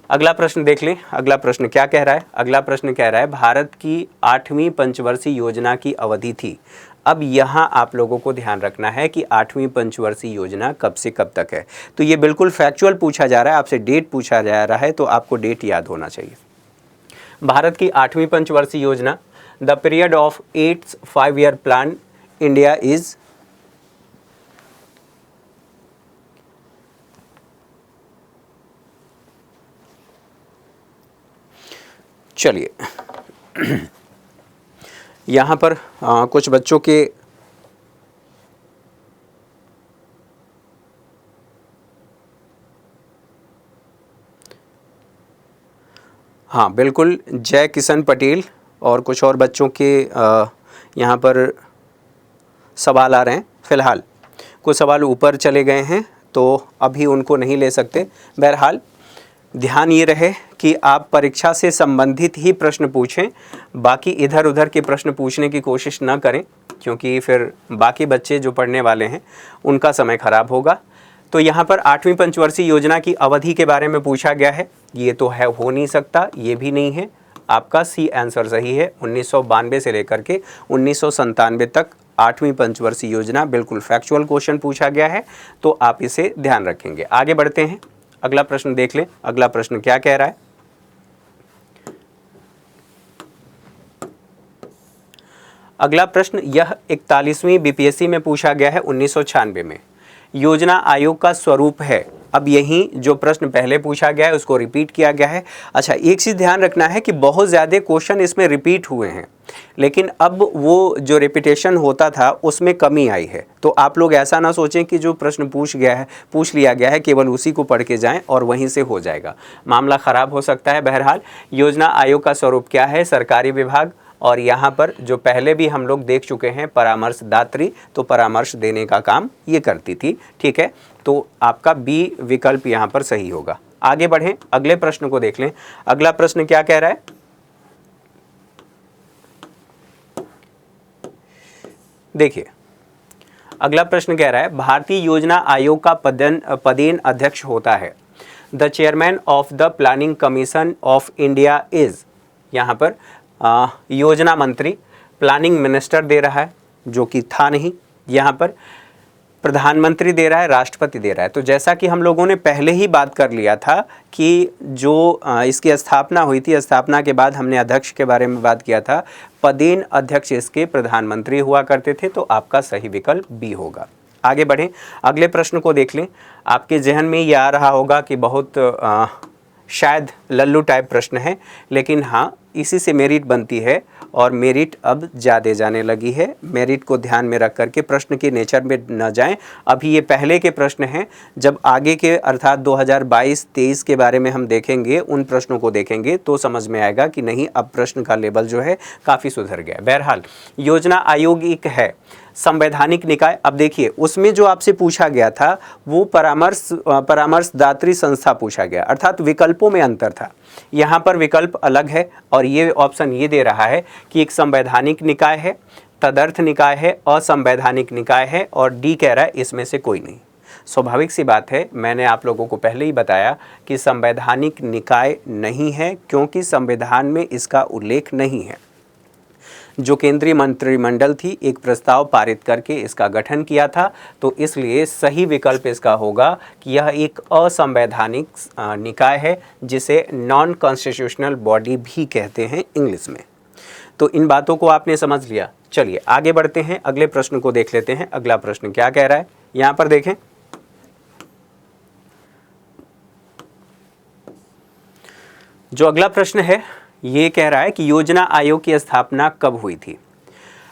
अगला प्रश्न देख लें। अगला प्रश्न क्या कह रहा है, अगला प्रश्न कह रहा है भारत की 8वीं पंचवर्षीय योजना की अवधि थी। अब यहाँ आप लोगों को ध्यान रखना है कि 8वीं पंचवर्षीय योजना कब से कब तक है। तो ये बिल्कुल फैक्चुअल पूछा जा रहा है, आपसे डेट पूछा जा रहा है, तो आपको डेट याद होना चाहिए। भारत की 8वीं पंचवर्षीय योजना, the period of 8th 5-year plan India is, चलिए यहाँ पर कुछ बच्चों के हाँ बिल्कुल, जय किशन पटेल और कुछ और बच्चों के यहाँ पर सवाल आ रहे हैं। फ़िलहाल कुछ सवाल ऊपर चले गए हैं तो अभी उनको नहीं ले सकते। बहरहाल ध्यान ये रहे कि आप परीक्षा से संबंधित ही प्रश्न पूछें, बाकी इधर उधर के प्रश्न पूछने की कोशिश न करें, क्योंकि फिर बाकी बच्चे जो पढ़ने वाले हैं उनका समय खराब होगा। तो यहाँ पर 8वीं पंचवर्षीय योजना की अवधि के बारे में पूछा गया है, ये तो है हो नहीं सकता, ये भी नहीं है, आपका सी आंसर सही है। 1992 से लेकर के 1997 तक 8वीं पंचवर्षीय योजना, बिल्कुल फैक्चुअल क्वेश्चन पूछा गया है, तो आप इसे ध्यान रखेंगे। आगे बढ़ते हैं, अगला प्रश्न देख लें। अगला प्रश्न क्या कह रहा है, अगला प्रश्न यह 41वीं बीपीएससी में पूछा गया है 1996 में। योजना आयोग का स्वरूप है। अब यहीं जो प्रश्न पहले पूछा गया है उसको रिपीट किया गया है। अच्छा, एक चीज़ ध्यान रखना है कि बहुत ज़्यादा क्वेश्चन इसमें रिपीट हुए हैं, लेकिन अब वो जो रिपीटेशन होता था उसमें कमी आई है। तो आप लोग ऐसा ना सोचें कि जो प्रश्न पूछ लिया गया है केवल उसी को पढ़ के जाएं और वहीं से हो जाएगा, मामला ख़राब हो सकता है। बहरहाल योजना आयोग का स्वरूप क्या है, सरकारी विभाग, और यहाँ पर जो पहले भी हम लोग देख चुके हैं परामर्शदात्री, तो परामर्श देने का काम ये करती थी। ठीक है, तो आपका बी विकल्प यहाँ पर सही होगा। आगे बढ़ें, अगले प्रश्न को देख लें। अगला प्रश्न क्या कह रहा है, देखिए अगला प्रश्न कह रहा है भारतीय योजना आयोग का पदेन अध्यक्ष होता है। The chairman of the planning commission of India is, यहाँ पर योजना मंत्री, प्लानिंग मिनिस्टर दे रहा है जो कि था नहीं, यहाँ पर प्रधानमंत्री दे रहा है, राष्ट्रपति दे रहा है। तो जैसा कि हम लोगों ने पहले ही बात कर लिया था कि जो इसकी स्थापना हुई थी, स्थापना के बाद हमने अध्यक्ष के बारे में बात किया था, पदेन अध्यक्ष इसके प्रधानमंत्री हुआ करते थे, तो आपका सही विकल्प बी होगा। आगे बढ़ें, अगले प्रश्न को देख लें। आपके जहन में ये आ रहा होगा कि बहुत शायद लल्लू टाइप प्रश्न है, लेकिन हाँ इसी से मेरिट बनती है और मेरिट अब ज़्यादा जाने लगी है। मेरिट को ध्यान में रख करके प्रश्न के नेचर में न जाएं। अभी ये पहले के प्रश्न हैं, जब आगे के अर्थात 2022-23 के बारे में हम देखेंगे, उन प्रश्नों को देखेंगे तो समझ में आएगा कि नहीं अब प्रश्न का लेवल जो है काफ़ी सुधर गया। बहरहाल योजना आयोग एक है संवैधानिक निकाय। अब देखिए उसमें जो आपसे पूछा गया था वो परामर्शदात्री संस्था पूछा गया, अर्थात विकल्पों में अंतर था। यहाँ पर विकल्प अलग है और ये ऑप्शन ये दे रहा है कि एक संवैधानिक निकाय है, तदर्थ निकाय है, असंवैधानिक निकाय है, और डी कह रहा है इसमें से कोई नहीं। स्वाभाविक सी बात है, मैंने आप लोगों को पहले ही बताया कि संवैधानिक निकाय नहीं है, क्योंकि संविधान में इसका उल्लेख नहीं है। जो केंद्रीय मंत्रिमंडल थी एक प्रस्ताव पारित करके इसका गठन किया था। तो इसलिए सही विकल्प इसका होगा कि यह एक असंवैधानिक निकाय है, जिसे नॉन कॉन्स्टिट्यूशनल बॉडी भी कहते हैं इंग्लिश में। तो इन बातों को आपने समझ लिया। चलिए आगे बढ़ते हैं, अगले प्रश्न को देख लेते हैं। अगला प्रश्न क्या कह रहा है, यहां पर देखें। जो अगला प्रश्न है ये कह रहा है कि योजना आयोग की स्थापना कब हुई थी।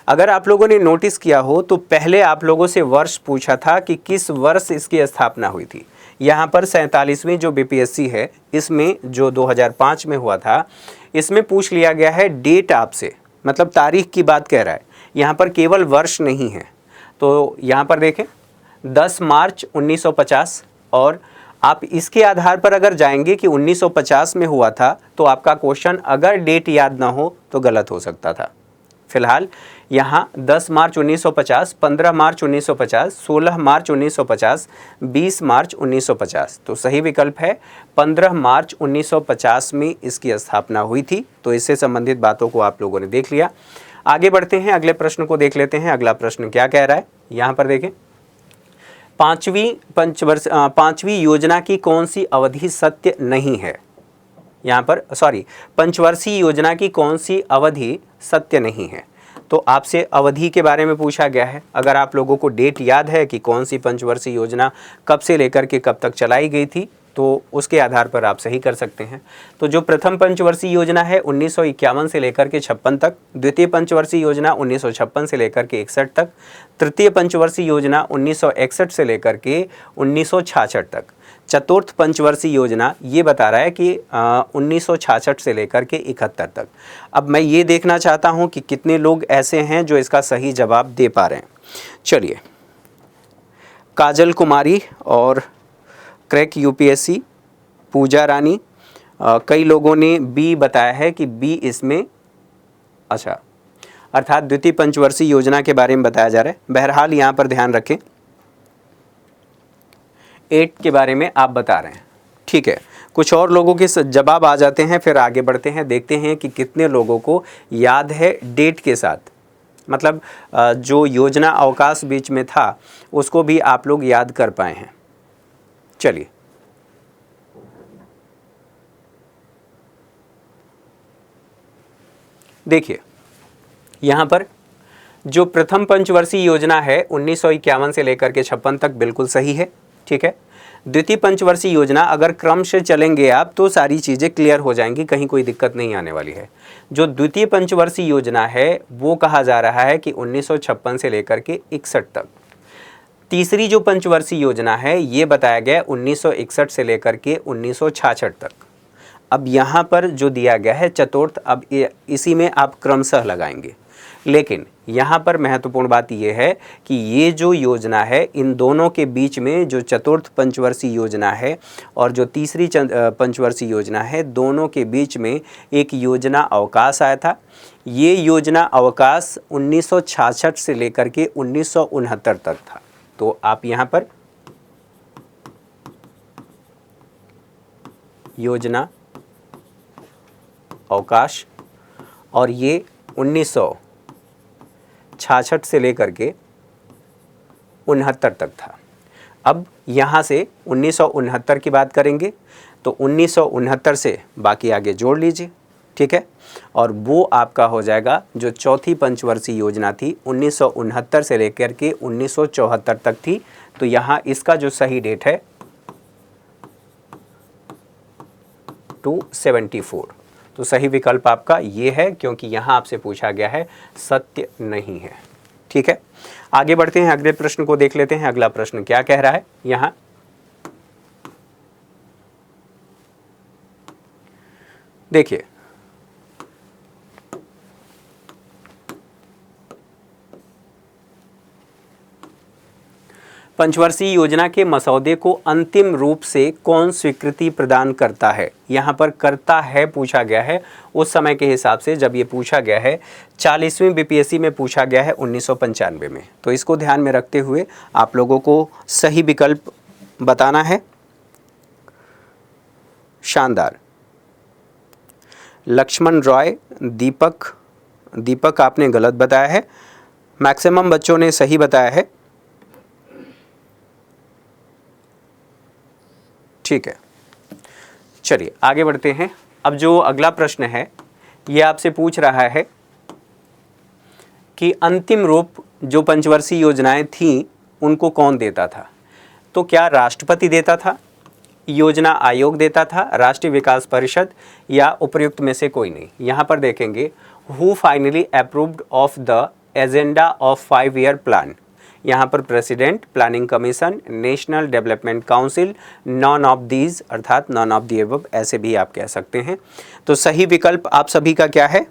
अगर आप लोगों ने नोटिस किया हो तो पहले आप लोगों से वर्ष पूछा था कि किस वर्ष इसकी स्थापना हुई थी। यहाँ पर 47वीं जो बीपीएससी है इसमें जो 2005 में हुआ था, इसमें पूछ लिया गया है डेट आपसे, मतलब तारीख की बात कह रहा है, यहाँ पर केवल वर्ष नहीं है। तो यहाँ पर देखें 10 मार्च 1950, और आप इसके आधार पर अगर जाएंगे कि 1950 में हुआ था तो आपका क्वेश्चन अगर डेट याद ना हो तो गलत हो सकता था। फिलहाल यहाँ 10 मार्च 1950, 15 मार्च 1950, 16 मार्च 1950, 20 मार्च 1950, तो सही विकल्प है 15 मार्च 1950 में इसकी स्थापना हुई थी। तो इससे संबंधित बातों को आप लोगों ने देख लिया। आगे बढ़ते हैं, अगले प्रश्न को देख लेते हैं। अगला प्रश्न क्या कह रहा है, यहाँ पर देखें। पांचवी योजना की कौन सी अवधि सत्य नहीं है। यहाँ पर पंचवर्षीय योजना की कौन सी अवधि सत्य नहीं है। तो आपसे अवधि के बारे में पूछा गया है। अगर आप लोगों को डेट याद है कि कौन सी पंचवर्षीय योजना कब से लेकर के कब तक चलाई गई थी, तो उसके आधार पर आप सही कर सकते हैं। तो जो प्रथम पंचवर्षीय योजना है 1951 से लेकर के 56 तक, द्वितीय पंचवर्षीय योजना 1956 से लेकर के 61 तक, तृतीय पंचवर्षीय योजना 1961 से लेकर के 1966 तक, चतुर्थ पंचवर्षीय योजना ये बता रहा है कि 1966 से लेकर के 71 तक। अब मैं ये देखना चाहता हूँ कि कितने लोग ऐसे हैं जो इसका सही जवाब दे पा रहे हैं। चलिए, काजल कुमारी और क्रैक यूपीएससी, पूजा रानी, कई लोगों ने बी बताया है कि बी इसमें अच्छा अर्थात द्वितीय पंचवर्षीय योजना के बारे में बताया जा रहा है। बहरहाल यहाँ पर ध्यान रखें 8 के बारे में आप बता रहे हैं, ठीक है। कुछ और लोगों के जवाब आ जाते हैं, फिर आगे बढ़ते हैं, देखते हैं कि कितने लोगों को याद है डेट के साथ, मतलब जो योजना अवकाश बीच में था उसको भी आप लोग याद कर पाए हैं। चलिए, देखिए यहाँ पर जो प्रथम पंचवर्षीय योजना है 1951 से लेकर के 56 तक बिल्कुल सही है, ठीक है। द्वितीय पंचवर्षीय योजना अगर क्रम से चलेंगे आप तो सारी चीज़ें क्लियर हो जाएंगी, कहीं कोई दिक्कत नहीं आने वाली है। जो द्वितीय पंचवर्षीय योजना है वो कहा जा रहा है कि 1956 से लेकर के 61 तक। तीसरी जो पंचवर्षीय योजना है ये बताया गया 1961 से लेकर के 1966 तक। अब यहाँ पर जो दिया गया है चतुर्थ, अब इसी में आप क्रमशः लगाएंगे, लेकिन यहाँ पर महत्वपूर्ण बात यह है कि ये जो योजना है इन दोनों के बीच में जो चतुर्थ पंचवर्षीय योजना है और जो तीसरी पंचवर्षीय योजना है, दोनों के बीच में एक योजना अवकाश आया था। ये योजना अवकाश 1966 से लेकर के 1969 तक था। तो आप यहाँ पर योजना अवकाश, और ये 1966 से लेकर के 69 तक था। अब यहाँ से 1969 की बात करेंगे तो 1969 से बाकी आगे जोड़ लीजिए, ठीक है, और वो आपका हो जाएगा जो चौथी पंचवर्षीय योजना थी 1969 से लेकर के 1974 तक थी। तो यहाँ इसका जो सही डेट है 274, तो सही विकल्प आपका ये है, क्योंकि यहाँ आपसे पूछा गया है सत्य नहीं है, ठीक है। आगे बढ़ते हैं, अगले प्रश्न को देख लेते हैं। अगला प्रश्न क्या कह रहा है यहाँ, देखिए पंचवर्षीय योजना के मसौदे को अंतिम रूप से कौन स्वीकृति प्रदान करता है। यहाँ पर करता है पूछा गया है उस समय के हिसाब से जब ये पूछा गया है 40वीं बीपीएससी में पूछा गया है 1995 में। तो इसको ध्यान में रखते हुए आप लोगों को सही विकल्प बताना है। शानदार। लक्ष्मण रॉय, दीपक दीपक आपने गलत बताया है, मैक्सिमम बच्चों ने सही बताया है। ठीक है, चलिए आगे बढ़ते हैं। अब जो अगला प्रश्न है ये आपसे पूछ रहा है कि अंतिम रूप जो पंचवर्षीय योजनाएं थीं उनको कौन देता था। तो क्या राष्ट्रपति देता था, योजना आयोग देता था, राष्ट्रीय विकास परिषद, या उपर्युक्त में से कोई नहीं। यहाँ पर देखेंगे who finally approved of the agenda of 5 year plan. यहाँ पर president, planning commission, national development council, none of these अर्थात नॉन ऑफ दी अबव, ऐसे भी आप कह सकते हैं। तो सही विकल्प आप सभी का क्या है?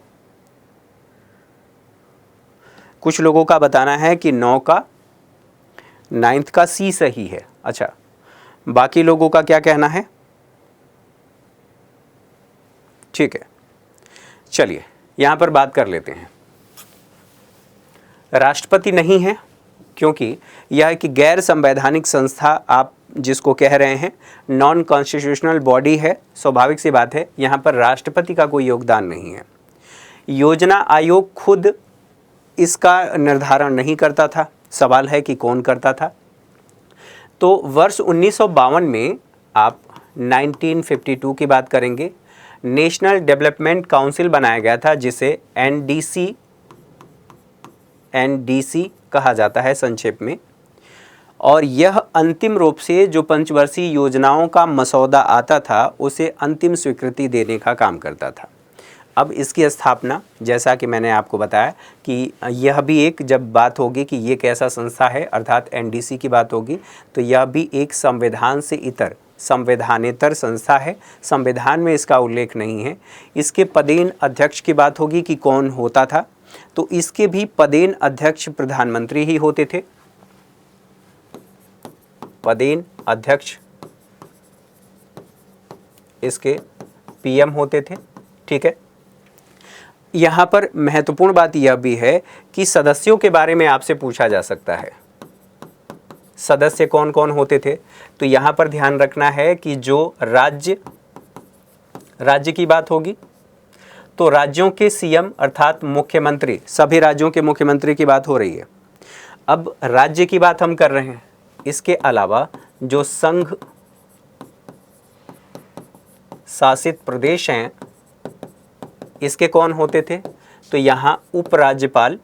कुछ लोगों का बताना है कि 9 का 9th का सी सही है। अच्छा, बाकी लोगों का क्या कहना है? ठीक है, चलिए यहां पर बात कर लेते हैं। राष्ट्रपति नहीं है क्योंकि यह एक गैर संवैधानिक संस्था आप जिसको कह रहे हैं, नॉन कॉन्स्टिट्यूशनल बॉडी है, स्वाभाविक सी बात है, यहाँ पर राष्ट्रपति का कोई योगदान नहीं है। योजना आयोग खुद इसका निर्धारण नहीं करता था, सवाल है कि कौन करता था। तो वर्ष 1952 में आप 1952 की बात करेंगे, नेशनल डेवलपमेंट काउंसिल बनाया गया था जिसे एनडीसी कहा जाता है संक्षेप में, और यह अंतिम रूप से जो पंचवर्षीय योजनाओं का मसौदा आता था उसे अंतिम स्वीकृति देने का काम करता था। अब इसकी स्थापना, जैसा कि मैंने आपको बताया कि यह भी एक, जब बात होगी कि ये कैसा संस्था है अर्थात एनडीसी की बात होगी, तो यह भी एक संविधान से इतर, संवैधानेतर संस्था है। संविधान में इसका उल्लेख नहीं है। इसके पदेन अध्यक्ष की बात होगी कि कौन होता था, तो इसके भी पदेन अध्यक्ष प्रधानमंत्री ही होते थे। पदेन अध्यक्ष इसके पीएम होते थे। ठीक है, यहाँ पर महत्वपूर्ण बात यह भी है कि सदस्यों के बारे में आपसे पूछा जा सकता है, सदस्य कौन कौन होते थे। तो यहाँ पर ध्यान रखना है कि जो राज्य की बात होगी तो राज्यों के सीएम अर्थात मुख्यमंत्री, सभी राज्यों के मुख्यमंत्री की बात हो रही है। अब राज्य की बात हम कर रहे हैं, इसके अलावा जो संघ शासित प्रदेश हैं इसके कौन होते थे, तो यहाँ उपराज्यपाल,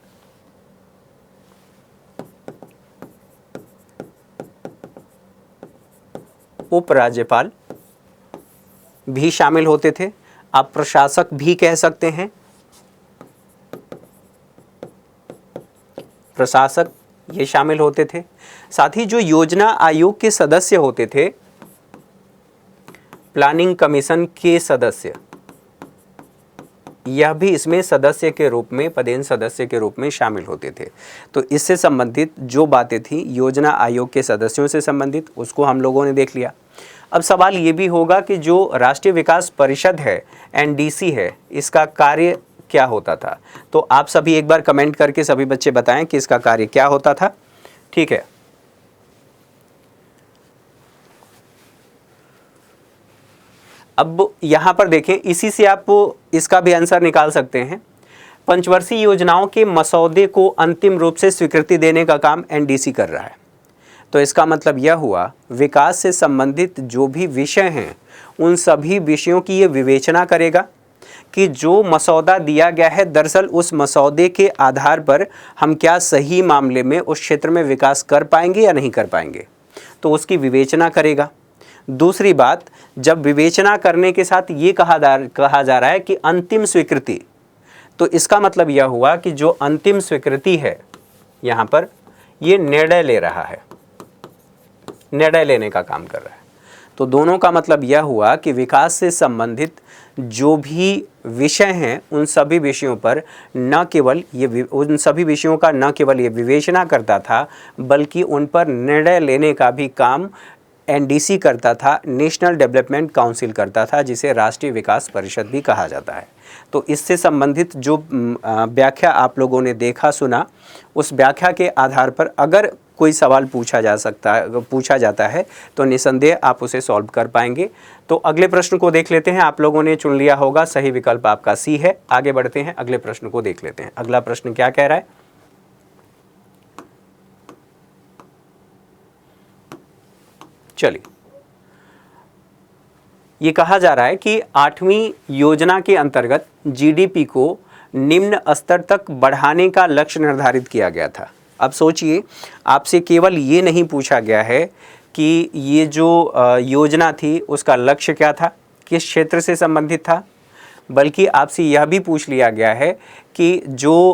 उपराज्यपाल भी शामिल होते थे। आप प्रशासक भी कह सकते हैं, प्रशासक ये शामिल होते थे। साथ ही जो योजना आयोग के सदस्य होते थे, प्लानिंग कमीशन के सदस्य, यह भी इसमें सदस्य के रूप में, पदेन सदस्य के रूप में शामिल होते थे। तो इससे संबंधित जो बातें थी योजना आयोग के सदस्यों से संबंधित, उसको हम लोगों ने देख लिया। अब सवाल ये भी होगा कि जो राष्ट्रीय विकास परिषद है, एनडीसी है, इसका कार्य क्या होता था। तो आप सभी एक बार कमेंट करके सभी बच्चे बताएं कि इसका कार्य क्या होता था। ठीक है, अब यहाँ पर देखें, इसी से आप इसका भी आंसर निकाल सकते हैं। पंचवर्षीय योजनाओं के मसौदे को अंतिम रूप से स्वीकृति देने का काम एनडीसी कर रहा है। तो इसका मतलब यह हुआ विकास से संबंधित जो भी विषय हैं उन सभी विषयों की ये विवेचना करेगा कि जो मसौदा दिया गया है, दरअसल उस मसौदे के आधार पर हम क्या सही मामले में उस क्षेत्र में विकास कर पाएंगे या नहीं कर पाएंगे, तो उसकी विवेचना करेगा। दूसरी बात, जब विवेचना करने के साथ ये कहा जा रहा है कि अंतिम स्वीकृति, तो इसका मतलब यह हुआ कि जो अंतिम स्वीकृति है यहाँ पर ये निर्णय ले रहा है, निर्णय लेने का काम कर रहा है। तो दोनों का मतलब यह हुआ कि विकास से संबंधित जो भी विषय हैं उन सभी विषयों पर न केवल ये, उन सभी विषयों का न केवल ये विवेचना करता था बल्कि उन पर निर्णय लेने का भी काम एनडीसी करता था, नेशनल डेवलपमेंट काउंसिल करता था, जिसे राष्ट्रीय विकास परिषद भी कहा जाता है। तो इससे संबंधित जो व्याख्या आप लोगों ने देखा सुना, उस व्याख्या के आधार पर अगर कोई सवाल पूछा जाता है तो निसंदेह आप उसे सॉल्व कर पाएंगे। तो अगले प्रश्न को देख लेते हैं। आप लोगों ने चुन लिया होगा, सही विकल्प आपका सी है। आगे बढ़ते हैं, अगले प्रश्न को देख लेते हैं। अगला प्रश्न क्या कह रहा है? चलिए, ये कहा जा रहा है कि 8वीं योजना के अंतर्गत जीडीपी को निम्न स्तर तक बढ़ाने का लक्ष्य निर्धारित किया गया था। अब सोचिए, आपसे केवल ये नहीं पूछा गया है कि ये जो योजना थी उसका लक्ष्य क्या था, किस क्षेत्र से संबंधित था, बल्कि आपसे यह भी पूछ लिया गया है कि जो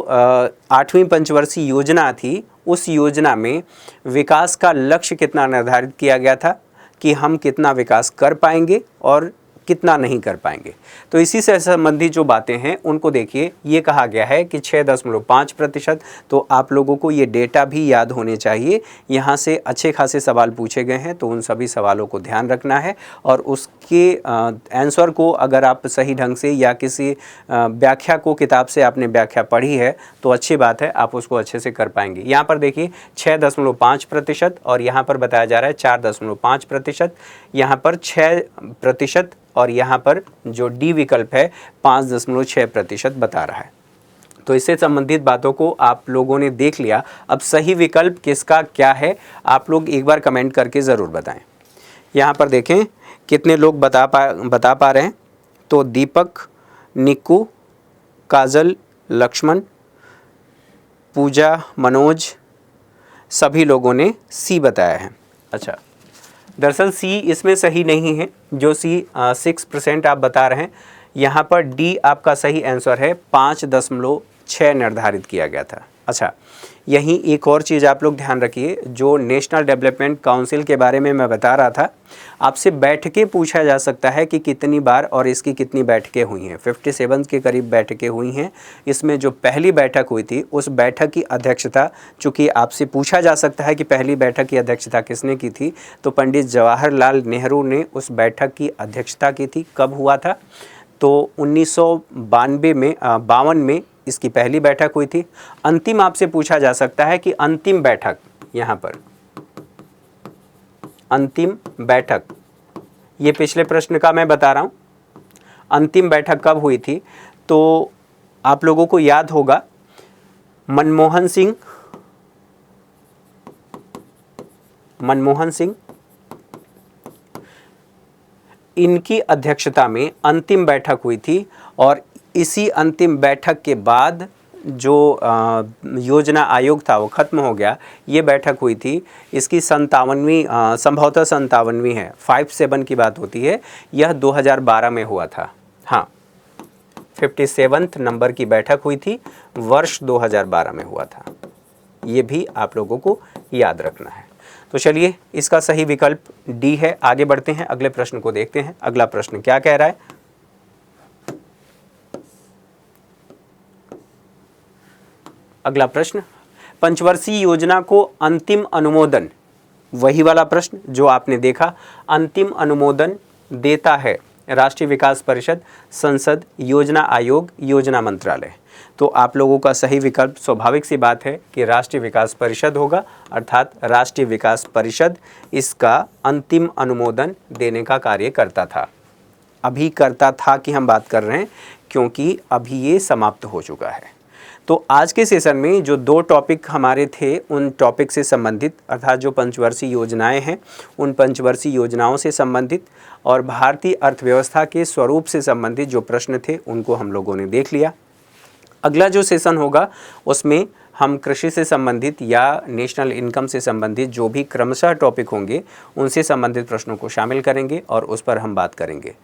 8वीं पंचवर्षीय योजना थी उस योजना में विकास का लक्ष्य कितना निर्धारित किया गया था, कि हम कितना विकास कर पाएंगे और कितना नहीं कर पाएंगे। तो इसी से संबंधित जो बातें हैं उनको देखिए। ये कहा गया है कि 6.5%। तो आप लोगों को ये डेटा भी याद होने चाहिए। यहाँ से अच्छे खासे सवाल पूछे गए हैं, तो उन सभी सवालों को ध्यान रखना है और उसके आंसर को अगर आप सही ढंग से या किसी व्याख्या को, किताब से आपने व्याख्या पढ़ी है तो अच्छी बात है, आप उसको अच्छे से कर पाएंगे। यहाँ पर देखिए 6.5% और यहाँ पर बताया जा रहा है 4.5%, यहाँ पर 6% और यहाँ पर जो डी विकल्प है 5.6% बता रहा है। तो इससे संबंधित बातों को आप लोगों ने देख लिया। अब सही विकल्प किसका क्या है आप लोग एक बार कमेंट करके ज़रूर बताएं। यहाँ पर देखें कितने लोग बता पा रहे हैं। तो दीपक, निक्कू, काजल, लक्ष्मण, पूजा, मनोज, सभी लोगों ने सी बताया है। अच्छा, दरअसल सी इसमें सही नहीं है। जो सी 6% आप बता रहे हैं, यहाँ पर डी आपका सही आंसर है, 5.6 निर्धारित किया गया था। अच्छा, यहीं एक और चीज़ आप लोग ध्यान रखिए। जो नेशनल डेवलपमेंट काउंसिल के बारे में मैं बता रहा था, आपसे बैठकें पूछा जा सकता है कि कितनी बार और इसकी कितनी बैठकें हुई हैं। 57 के करीब बैठकें हुई हैं। इसमें जो पहली बैठक हुई थी उस बैठक की अध्यक्षता, चूँकि आपसे पूछा जा सकता है कि पहली बैठक की अध्यक्षता किसने की थी, तो पंडित जवाहरलाल नेहरू ने उस बैठक की अध्यक्षता की थी। कब हुआ था? तो 1952 में इसकी पहली बैठक हुई थी। अंतिम आपसे पूछा जा सकता है कि अंतिम बैठक, यहाँ पर अंतिम बैठक, ये पिछले प्रश्न का मैं बता रहा हूँ, अंतिम बैठक कब हुई थी। तो आप लोगों को याद होगा मनमोहन सिंह इनकी अध्यक्षता में अंतिम बैठक हुई थी। और इसी अंतिम बैठक के बाद जो योजना आयोग था वो ख़त्म हो गया। ये बैठक हुई थी, इसकी 57वीं संभवतः 57वीं है, 57 की बात होती है। यह 2012 में हुआ था। हाँ, 57th नंबर की बैठक हुई थी, वर्ष 2012 में हुआ था। ये भी आप लोगों को याद रखना है। तो चलिए, इसका सही विकल्प डी है। आगे बढ़ते हैं, अगले प्रश्न को देखते हैं। अगला प्रश्न क्या कह रहा है? अगला प्रश्न, पंचवर्षीय योजना को अंतिम अनुमोदन, वही वाला प्रश्न जो आपने देखा, अंतिम अनुमोदन देता है राष्ट्रीय विकास परिषद, संसद, योजना आयोग, योजना मंत्रालय। तो आप लोगों का सही विकल्प स्वाभाविक सी बात है कि राष्ट्रीय विकास परिषद होगा, अर्थात राष्ट्रीय विकास परिषद इसका अंतिम अनुमोदन देने का कार्य करता था। अभी करता था कि हम बात कर रहे हैं, क्योंकि अभी ये समाप्त हो चुका है। तो आज के सेशन में जो 2 टॉपिक हमारे थे, उन टॉपिक से संबंधित, अर्थात जो पंचवर्षीय योजनाएं हैं उन पंचवर्षीय योजनाओं से संबंधित और भारतीय अर्थव्यवस्था के स्वरूप से संबंधित जो प्रश्न थे उनको हम लोगों ने देख लिया। अगला जो सेशन होगा उसमें हम कृषि से संबंधित या नेशनल इनकम से संबंधित जो भी क्रमशः टॉपिक होंगे उनसे संबंधित प्रश्नों को शामिल करेंगे और उस पर हम बात करेंगे।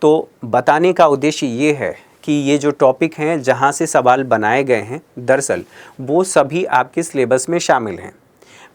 तो बताने का उद्देश्य ये है कि ये जो टॉपिक हैं जहाँ से सवाल बनाए गए हैं, दरअसल वो सभी आपके सिलेबस में शामिल हैं।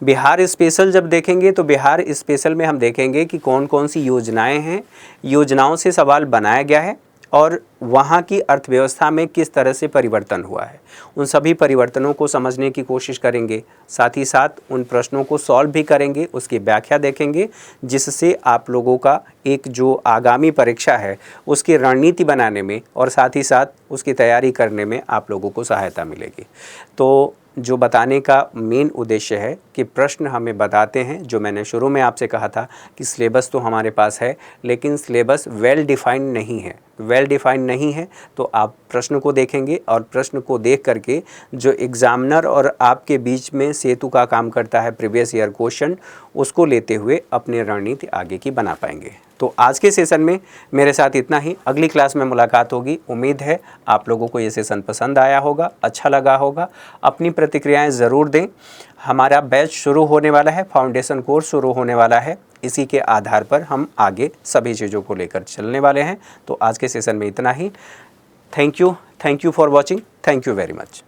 बिहार स्पेशल जब देखेंगे तो बिहार स्पेशल में हम देखेंगे कि कौन कौन सी योजनाएं हैं, योजनाओं से सवाल बनाया गया है और वहाँ की अर्थव्यवस्था में किस तरह से परिवर्तन हुआ है। उन सभी परिवर्तनों को समझने की कोशिश करेंगे, साथ ही साथ उन प्रश्नों को सॉल्व भी करेंगे, उसकी व्याख्या देखेंगे, जिससे आप लोगों का एक जो आगामी परीक्षा है उसकी रणनीति बनाने में और साथ ही साथ उसकी तैयारी करने में आप लोगों को सहायता मिलेगी। तो जो बताने का मेन उद्देश्य है कि प्रश्न हमें बताते हैं, जो मैंने शुरू में आपसे कहा था कि सिलेबस तो हमारे पास है, लेकिन सिलेबस वेल डिफाइंड नहीं है। वेल डिफाइंड नहीं है तो आप प्रश्न को देखेंगे और प्रश्न को देख करके जो एग्ज़ामिनर और आपके बीच में सेतु का काम करता है प्रीवियस ईयर क्वेश्चन, उसको लेते हुए अपनी रणनीति आगे की बना पाएंगे। तो आज के सेशन में मेरे साथ इतना ही। अगली क्लास में मुलाकात होगी। उम्मीद है आप लोगों को ये सेशन पसंद आया होगा, अच्छा लगा होगा। अपनी प्रतिक्रियाएं ज़रूर दें। हमारा बैच शुरू होने वाला है, फाउंडेशन कोर्स शुरू होने वाला है। इसी के आधार पर हम आगे सभी चीज़ों को लेकर चलने वाले हैं। तो आज के सेशन में इतना ही। Thank you for watching. Thank you very much.